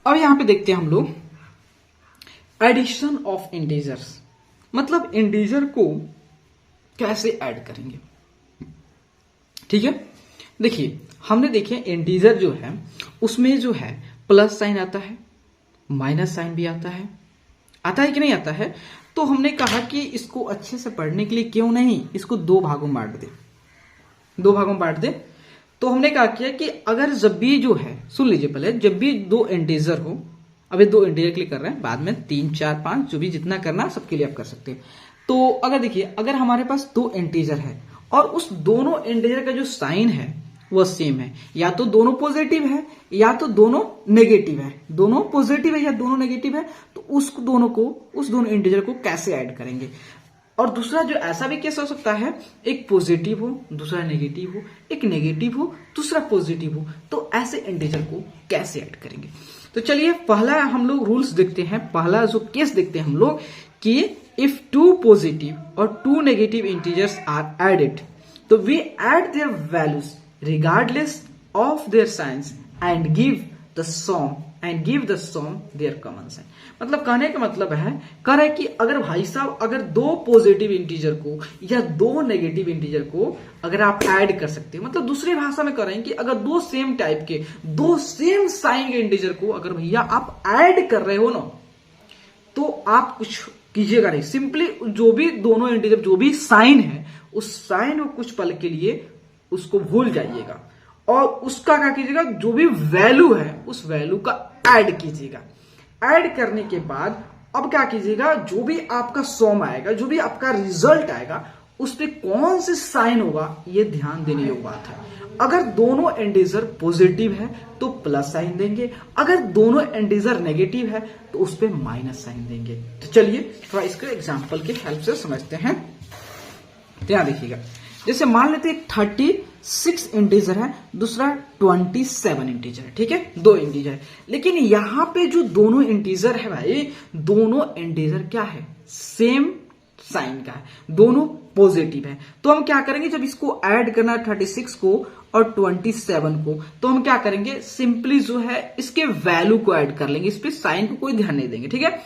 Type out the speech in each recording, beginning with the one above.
अब यहां पे देखते हैं हम लोग एडिशन ऑफ इंटीजर्स, मतलब इंटीजर को कैसे ऐड करेंगे। ठीक है, देखिए हमने देखे इंटीजर जो है उसमें जो है प्लस साइन आता है, माइनस साइन भी आता है कि नहीं आता है। तो हमने कहा कि इसको अच्छे से पढ़ने के लिए क्यों नहीं इसको दो भागों में बांट दे। तो हमने कहा किया कि अगर जब भी जो है, सुन लीजिए पहले, जब भी दो इंटीजर हो, अभी दो इंटीजर के लिए कर रहे हैं, बाद में 3 4 5 जो भी जितना करना सबके लिए आप कर सकते हैं। तो अगर देखिए, अगर हमारे पास दो इंटीजर है और उस दोनों इंटीजर का जो साइन है वो सेम है, या तो दोनों पॉजिटिव है या तो दोनों नेगेटिव है, दोनों पॉजिटिव है या दोनों नेगेटिव है, तो उस दोनों इंटीजर को कैसे ऐड करेंगे। और दूसरा जो ऐसा भी केस हो सकता है, एक पॉजिटिव हो दूसरा नेगेटिव हो, एक नेगेटिव हो दूसरा पॉजिटिव हो, तो ऐसे इंटीजर को कैसे ऐड करेंगे। तो चलिए पहला हम लोग रूल्स देखते हैं, पहला जो केस देखते हैं हम लोग कि इफ 2 पॉजिटिव और 2 नेगेटिव इंटीजर्स आर एडेड, तो we add their values regardless of their signs and give the sum their common sign। मतलब कहने का मतलब है, कह रहा है कि अगर भाई साहब अगर दो पॉजिटिव इंटीजर को या दो नेगेटिव इंटीजर को अगर आप ऐड कर सकते हो, मतलब दूसरी भाषा में कह रहे हैं कि अगर दो सेम टाइप के दो सेम साइन के इंटीजर को अगर भैया आप ऐड कर रहे हो ना, तो आप कुछ कीजिएगा नहीं, सिंपली जो भी दोनों इंटीजर जो भी साइन है उस साइन को कुछ पल के लिए उसको भूल जाइएगा और उसका क्या कीजिएगा, जो भी वैल्यू है उस वैल्यू का ऐड कीजिएगा। ऐड करने के बाद अब क्या कीजिएगा, जो भी आपका सम आएगा, जो भी आपका रिजल्ट आएगा, उस पे कौन से साइन होगा ये ध्यान देने योग्य बात है। अगर दोनों इंटीजर पॉजिटिव है तो प्लस साइन देंगे, अगर दोनों इंटीजर नेगेटिव है तो उस पे माइनस साइन देंगे। तो चलिए थोड़ा इसको एग्जांपल की हेल्प से समझते हैं। ध्यान देखिएगा, जैसे मान लेते हैं 36 इंटीजर है, दूसरा 27 इंटीजर है, ठीक है, दो इंटीजर है। लेकिन यहां पे जो दोनों इंटीजर है भाई, दोनों इंटीजर क्या है, सेम साइन का है, दोनों पॉजिटिव है। तो हम क्या करेंगे, जब इसको ऐड करना है 36 को और 27 को, तो हम क्या करेंगे, सिंपली जो है इसके वैल्यू को ऐड कर लेंगे, इस पे साइन को कोई ध्यान नहीं देंगे। ठीक है,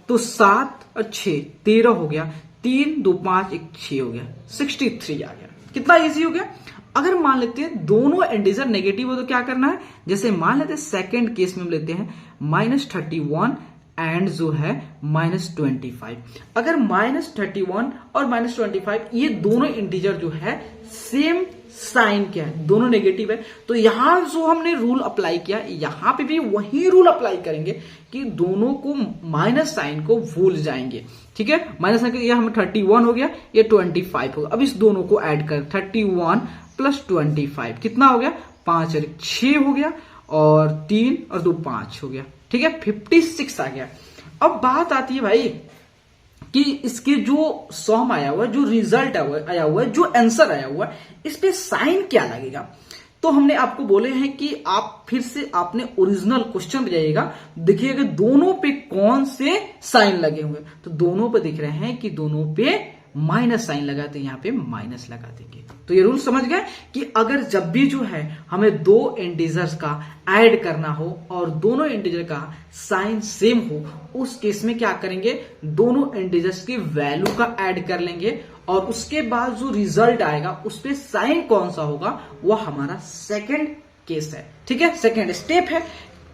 तो 7 और 6 13 हो गया, 3 2 5 1 6 हो गया, 63 आ गया। कितना इजी हो गया। अगर मान लेते हैं दोनों इंटीजर नेगेटिव हो तो क्या करना है, जैसे मान लेते हैं सेकंड केस में हम लेते हैं -31 एंड जो है -25। अगर -31 और -25 ये दोनों इंटीजर जो है सेम साइन क्या है, दोनों नेगेटिव है, तो यहां जो हमने रूल अप्लाई किया यहां पे भी वही रूल अप्लाई करेंगे कि दोनों को माइनस साइन को भूल जाएंगे। ठीक है, माइनस साइन ये हम 31 हो गया, ये 25 होगा। अब इस दोनों को ऐड कर 31 प्लस 25 कितना हो गया, 5 और 6 हो गया, और 3 और 2 5 हो गया। ठीक है, 56 आ गया। अब बात आती है भाई कि इसके जो सम आया हुआ है, जो रिजल्ट आया हुआ है, जो आंसर आया हुआ है, इस पे साइन क्या लगेगा। तो हमने आपको बोले हैं कि आप फिर से आपने ओरिजिनल क्वेश्चन पे जाइएगा, देखिएगा दोनों पे कौन से साइन लगे हुए, तो दोनों पे दिख रहे हैं कि दोनों पे माइनस साइन लगा, तो यहां पे माइनस लगा देंगे। तो ये रूल समझ गए कि अगर जब भी जो है हमें दो इंटीजर्स का ऐड करना हो और दोनों इंटीजर का साइन सेम हो, उस केस में क्या करेंगे, दोनों इंटीजर्स की वैल्यू का ऐड कर लेंगे और उसके बाद जो रिजल्ट आएगा उस पे साइन कौन सा होगा वो हमारा सेकंड केस है। ठीक है, सेकंड स्टेप है।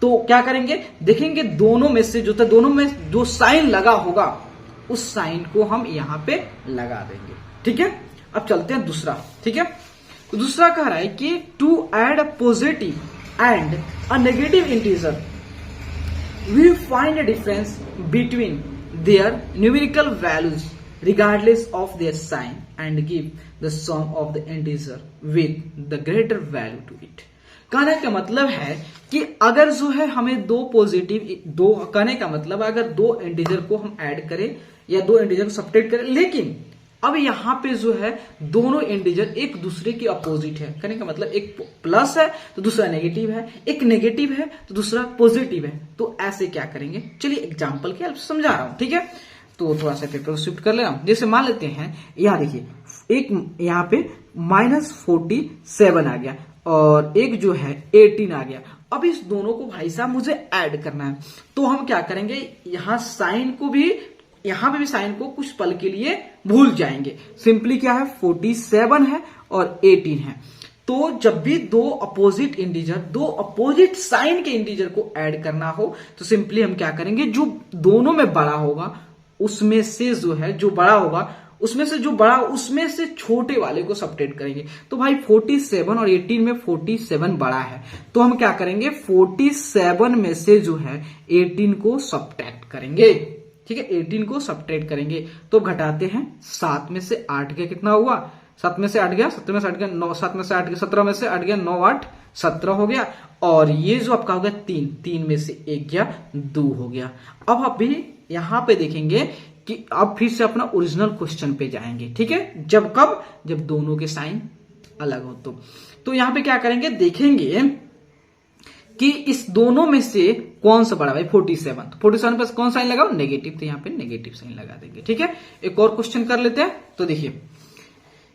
तो क्या करेंगे, देखेंगे दोनों में से जो था, दोनों में जो साइन लगा होगा उस साइन को हम यहां पे लगा देंगे। ठीक है, अब चलते हैं दूसरा। ठीक है, तो दूसरा कह रहा है कि to add a positive and a negative integer we find a difference between their numerical values regardless of their sign and give the sum of the integer with the greater value to it। कहने का मतलब है कि अगर जो है हमें दो कहने का मतलब अगर दो इंटीजर को हम ऐड करें या दो इंटीजर को सब्ट्रैक्ट करें, लेकिन अब यहां पे जो है दोनों इंटीजर एक दूसरे के अपोजिट है। कहने का मतलब एक प्लस है तो दूसरा नेगेटिव है, एक नेगेटिव है तो दूसरा पॉजिटिव है। तो ऐसे क्या करेंगे, चलिए एग्जांपल की हेल्प से समझा रहा हूं। ठीक है, तो थोड़ा सा पेपर को शिफ्ट कर ले रहा हूं। जैसे मान लेते हैं यहां देखिए, एक यहां पे -47 आ गया और एक जो है 18 आ गया अब इस दोनों को भाई साहब मुझे ऐड करना है, तो हम क्या करेंगे, यहां साइन को भी, यहां पे भी साइन को कुछ पल के लिए भूल जाएंगे। सिंपली क्या है, 47 है और 18 है। तो जब भी दो अपोजिट इंटीजर, दो अपोजिट साइन के इंटीजर को ऐड करना हो तो सिंपली हम क्या करेंगे, जो दोनों में बड़ा होगा उसमें से जो है, जो बड़ा होगा उसमें से जो बड़ा, उसमें से छोटे वाले को सबट्रैक्ट करेंगे। तो भाई 47 और 18 में 47 बड़ा है, तो हम क्या करेंगे, 47 में से जो है 18 को सबट्रैक्ट करेंगे। ठीक है, 18 को सबट्रैक्ट करेंगे। तो घटाते हैं, 7 में से 8 गया, कितना हुआ, 7 में से 8 गया, 17 में से 8 गया 9, 7 में से 8 गया, 17 में से 8 गया 9 8 17 हो गया। और ये जो आपका हो गया 3 में से 1 गया 2 हो गया। अब अभी यहां पे देखेंगे कि अब फिर से अपना ओरिजिनल क्वेश्चन पे जाएंगे। ठीक है, जब कब, जब दोनों के साइन अलग हो। तो यहां पे क्या करेंगे, देखेंगे कि इस दोनों में से कौन सा बड़ा, भाई 47, तो 47 पर कौन साइन लगाओ, नेगेटिव, तो यहां पे नेगेटिव साइन लगा देंगे। ठीक है, एक और क्वेश्चन कर लेते हैं। तो देखिए,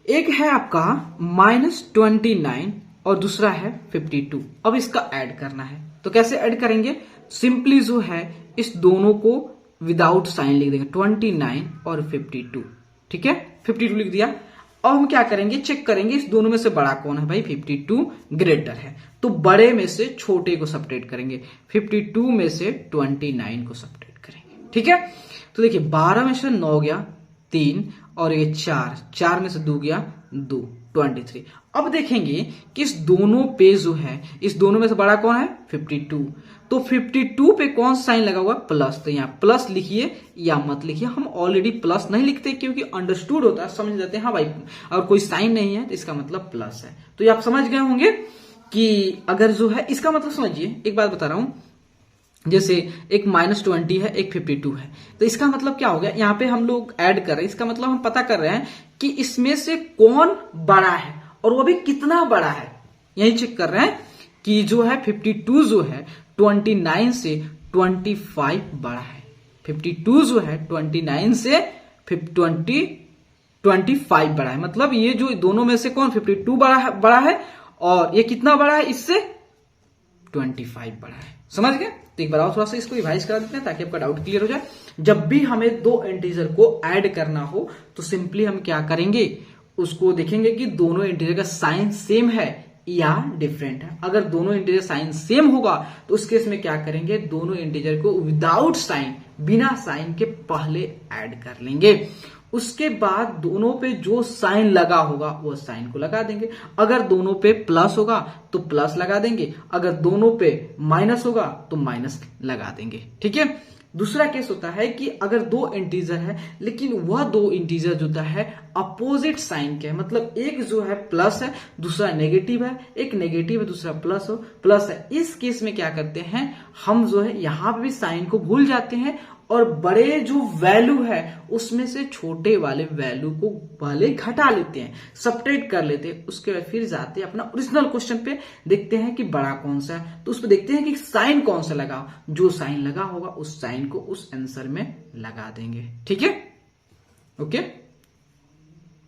एक है आपका -29 और दूसरा है 52। अब इसका ऐड करना है, तो कैसे ऐड करेंगे, सिंपली जो है इस दोनों को विदाउट साइन लिख देंगे, 29 और 52। ठीक है, 52 लिख दिया। अब हम क्या करेंगे, चेक करेंगे इस दोनों में से बड़ा कौन है, भाई 52 ग्रेटर है, तो बड़े में से छोटे को सबट्रैक्ट करेंगे, 52 में से 29 को सबट्रैक्ट करेंगे। ठीक है, तो देखिए 12 में से 9 गया 3 और ये 4 में से 2 गया 2, 23। अब देखेंगे कि इस दोनों पे जो है, इस दोनों में से बड़ा कौन है, 52। तो 52 पे कौन सा साइन लगा हुआ, प्लस, तो यहाँ प्लस लिखिए या मत लिखिए। हम ऑलरेडी प्लस नहीं लिखते क्योंकि अंडरस्टूड होता है, समझ जाते हैं हाँ भाई, और कोई साइन नहीं है तो इसका मतलब प्लस है। तो ये आप समझ गए होंगे कि अगर जो है, इसका मतलब समझिए, एक बात बता रहा हूं, जैसे एक -20 है, एक 52 है, तो इसका मतलब क्या हो गया, यहाँ पे हम लोग ऐड कर रहे हैं, इसका मतलब हम पता कर रहे हैं कि इसमें से कौन बड़ा है और वो भी कितना बड़ा है, यही चेक कर रहे हैं कि जो है 52 जो है 29 से 25 बड़ा है। 52 जो है 29 से 25 बड़ा है, मतलब ये जो दोनों में से कौन 52 बड़ा है और ये कितना बड़ा है, इससे 25 बड़ा है। समझ गए? तो एक बार और थोड़ा सा इसको रिवाइज करा देते हैं ताकि आपका डाउट क्लियर हो जाए। जब भी हमें दो इंटीजर को ऐड करना हो तो सिंपली हम क्या करेंगे, उसको देखेंगे कि दोनों इंटीजर का साइन सेम है या डिफरेंट है। अगर दोनों इंटीजर साइन सेम होगा तो उस केस में क्या करेंगे, दोनों इंटीजर को विदाउट साइन, बिना साइन के पहले ऐड कर लेंगे। उसके बाद दोनों पे जो साइन लगा होगा वो साइन को लगा देंगे। अगर दोनों पे प्लस होगा तो प्लस लगा देंगे, अगर दोनों पे माइनस होगा तो माइनस लगा देंगे। ठीक है, दूसरा केस होता है कि अगर दो इंटीजर है लेकिन वह दो इंटीजर जो है अपोजिट साइन के है, मतलब एक जो है प्लस है दूसरा नेगेटिव है, एक नेगेटिव है दूसरा प्लस है। इस केस में क्या करते हैं, हम जो है यहां पे भी साइन को भूल जाते हैं और बड़े जो वैल्यू है उसमें से छोटे वाले वैल्यू को पहले घटा लेते हैं, सबट्रैक्ट कर लेते हैं। उसके बाद फिर जाते हैं अपना ओरिजिनल क्वेश्चन पे, देखते हैं कि बड़ा कौन सा है, तो उस पर देखते हैं कि साइन कौन सा लगा, जो साइन लगा होगा उस साइन को उस आंसर में लगा देंगे। ठीक है, ओके।